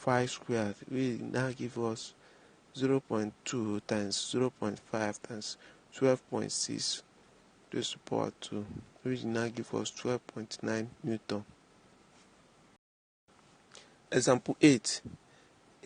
5 squared will now give us 0.2 times 0.5 times 12.6 raised to the power 2, which now give us 12.9 Newton. Example 8.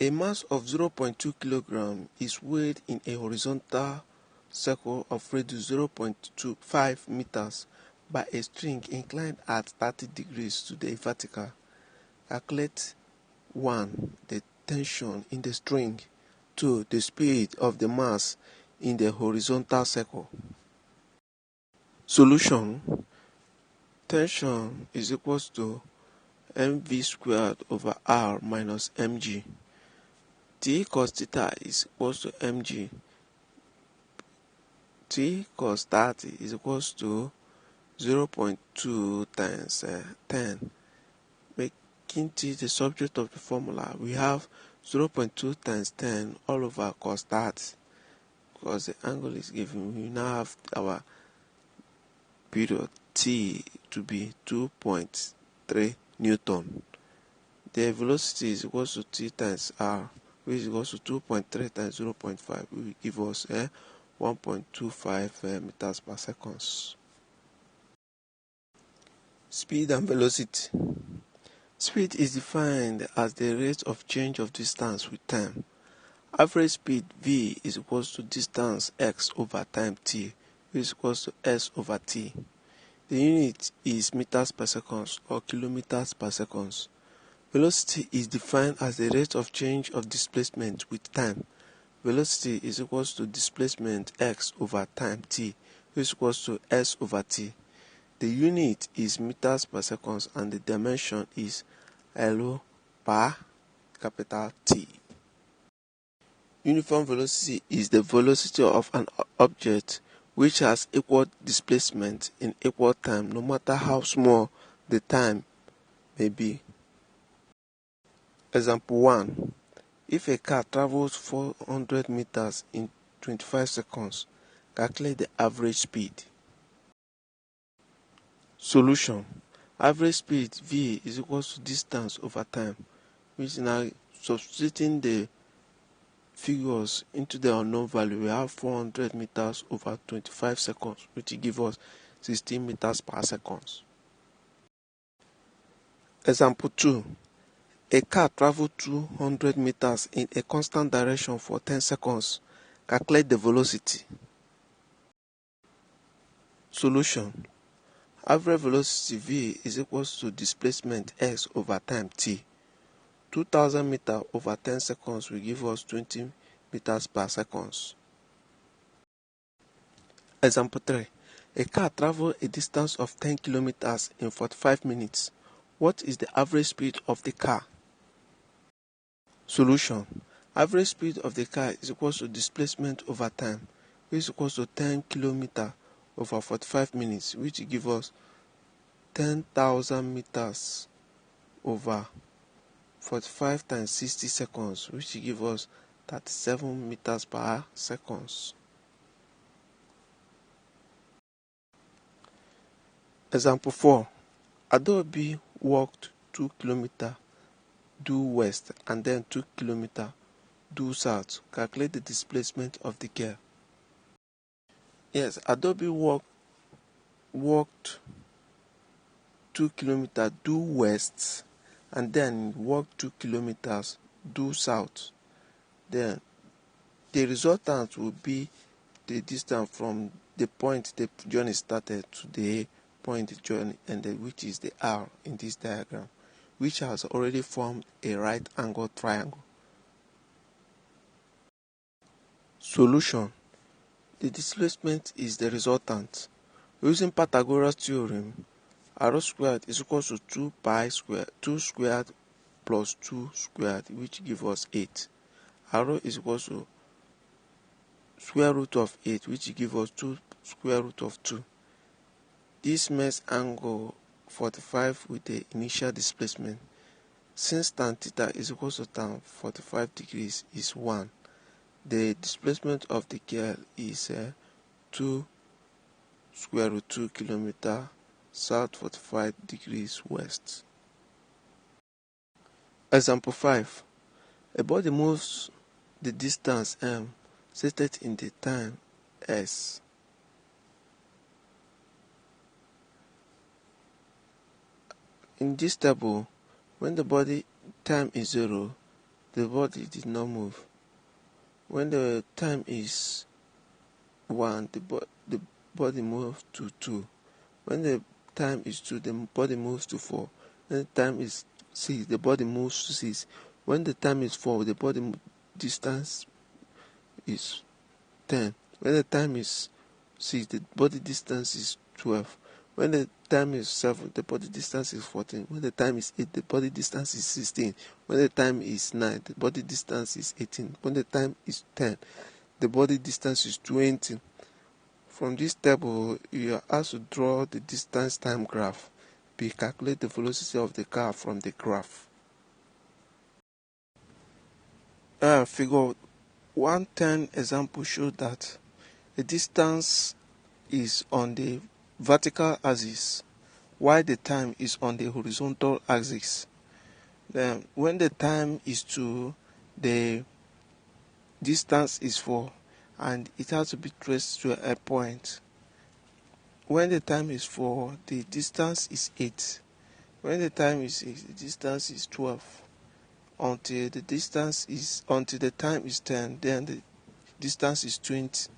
A mass of 0.2 kg is weighed in a horizontal circle of radius 0.25 meters by a string inclined at 30 degrees to the vertical. Calculate 1. The tension in the string. 2. The speed of the mass in the horizontal circle. Solution. Tension is equals to mv squared over r minus mg. T cos theta is equals to mg. T cos 30 is equals to 0.2 times 10. Making t the subject of the formula, we have 0.2 times 10 all over cos 30. Because the angle is given, we now have our period t to be 2.3 Newton. The velocity is equals to t times r, which is equals to 2.3 times 0.5, will give us 1.25 meters per second. Speed and velocity. Speed is defined as the rate of change of distance with time. Average speed v is equals to distance x over time t, which is equals to s over t. The unit is meters per second or kilometers per second. Velocity is defined as the rate of change of displacement with time. Velocity is equals to displacement x over time t, which is equals to s over t. The unit is meters per second and the dimension is L per capital T. Uniform velocity is the velocity of an object which has equal displacement in equal time, no matter how small the time may be. Example 1. If a car travels 400 meters in 25 seconds, calculate the average speed. Solution. Average speed v is equal to distance over time, which now substituting the figures into the unknown value, we have 400 meters over 25 seconds, which will give us 16 meters per second. Example 2. A car travels 200 meters in a constant direction for 10 seconds. Calculate the velocity. Solution. Average velocity v is equal to displacement s over time t. 2000 meters over 10 seconds will give us 20 meters per second. Example 3. A car travels a distance of 10 kilometers in 45 minutes. What is the average speed of the car? Solution. Average speed of the car is equal to displacement over time, which is equal to 10 kilometers over 45 minutes, which will give us 10,000 meters over 45 times 60 seconds, which will give us 37 meters per second. Example 4. Adobe walked 2 kilometers due west and then 2 kilometers due south. Calculate the displacement of the girl. Yes, Adobe walked 2 kilometers due west and then walked 2 kilometers due south. Then the resultant will be the distance from the point the journey started to the point the journey ended, which is the R in this diagram, which has already formed a right angle triangle. Solution. The displacement is the resultant. Using Pythagoras theorem, r squared is equal to 2 pi squared, 2 squared plus 2 squared, which gives us 8. R is equal to square root of 8, which gives us 2 square root of 2. This makes angle 45 with the initial displacement. Since tan theta is equal to tan 45 degrees is 1, the displacement of the girl is 2 square root 2 kilometers south 45 degrees west. Example 5. A body moves the distance m stated in the time s. In this table, when the body time is 0, the body did not move. When the time is 1, the body moves to 2. When the time is 2, the body moves to 4. When the time is 6, the body moves to 6. When the time is 4, the body distance is 10. When the time is 6, the body distance is 12. When the time is 7, the body distance is 14. When the time is 8, the body distance is 16. When the time is 9, the body distance is 18. When the time is 10, the body distance is 20. From this table, you are asked to draw the distance time graph. B. Calculate the velocity of the car from the graph. Figure 110 example shows that the distance is on the vertical axis while the time is on the horizontal axis. Then when the time is 2, the distance is 4 and it has to be traced to a point. When the time is 4, the distance is 8. When the time is 6, the distance is 12. Until the time is 10, then the distance is 20.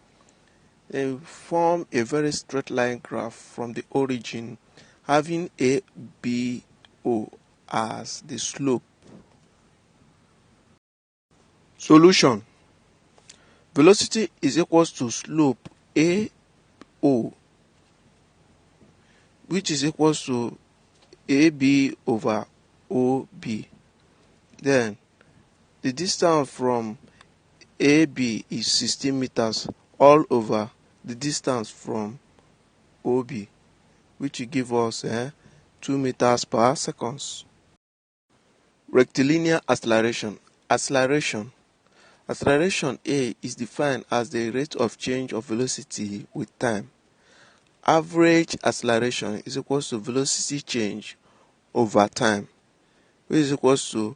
They form a very straight line graph from the origin, having A, B, O as the slope. Solution. Velocity is equals to slope A, O, which is equals to AB over OB. Then the distance from AB is 16 meters all over the distance from OB, which will give us 2 meters per second. Rectilinear acceleration. Acceleration A is defined as the rate of change of velocity with time. Average acceleration is equals to velocity change over time, which is equals to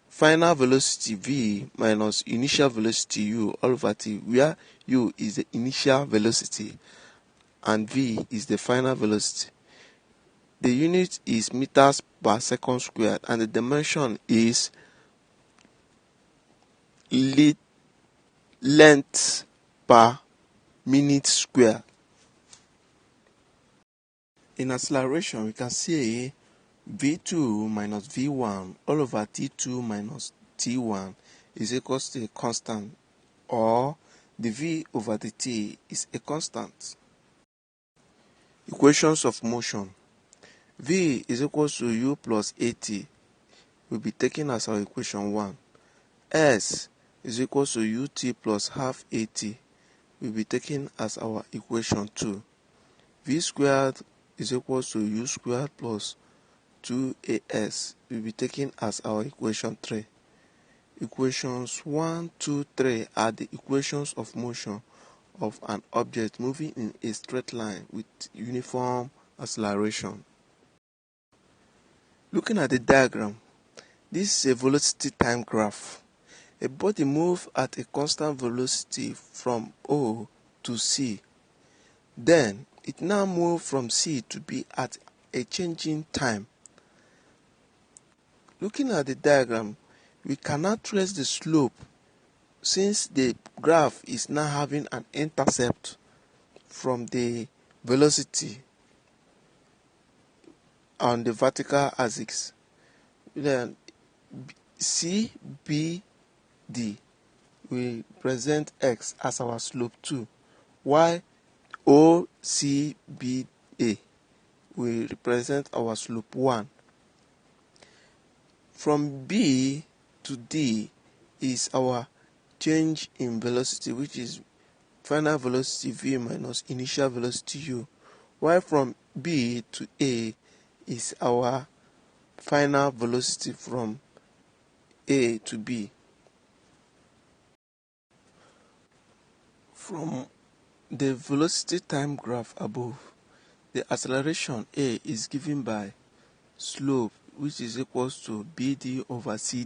final velocity v minus initial velocity u all over t, where u is the initial velocity and v is the final velocity. The unit is meters per second squared and the dimension is length per minute squared. In acceleration, we can see v2 minus v1 all over t2 minus t1 is equals to a constant, or the v over the t is a constant. Equations of motion. V is equals to u plus at will be taken as our equation 1. S is equals to ut plus half at will be taken as our equation 2. V squared is equals to u squared plus 2as will be taken as our equation 3. Equations 1, 2, 3 are the equations of motion of an object moving in a straight line with uniform acceleration. Looking at the diagram, this is a velocity time graph. A body moves at a constant velocity from O to C. Then it now moves from C to B at a changing time. Looking at the diagram, we cannot trace the slope since the graph is now having an intercept from the velocity on the vertical axis. Then C, B, D will present x as our slope 2, while O, C, B, A will represent our slope 1. From B to D is our change in velocity, which is final velocity v minus initial velocity u, while from B to A is our final velocity from A to B. From the velocity time graph above, the acceleration A is given by slope, which is equals to BD over CD.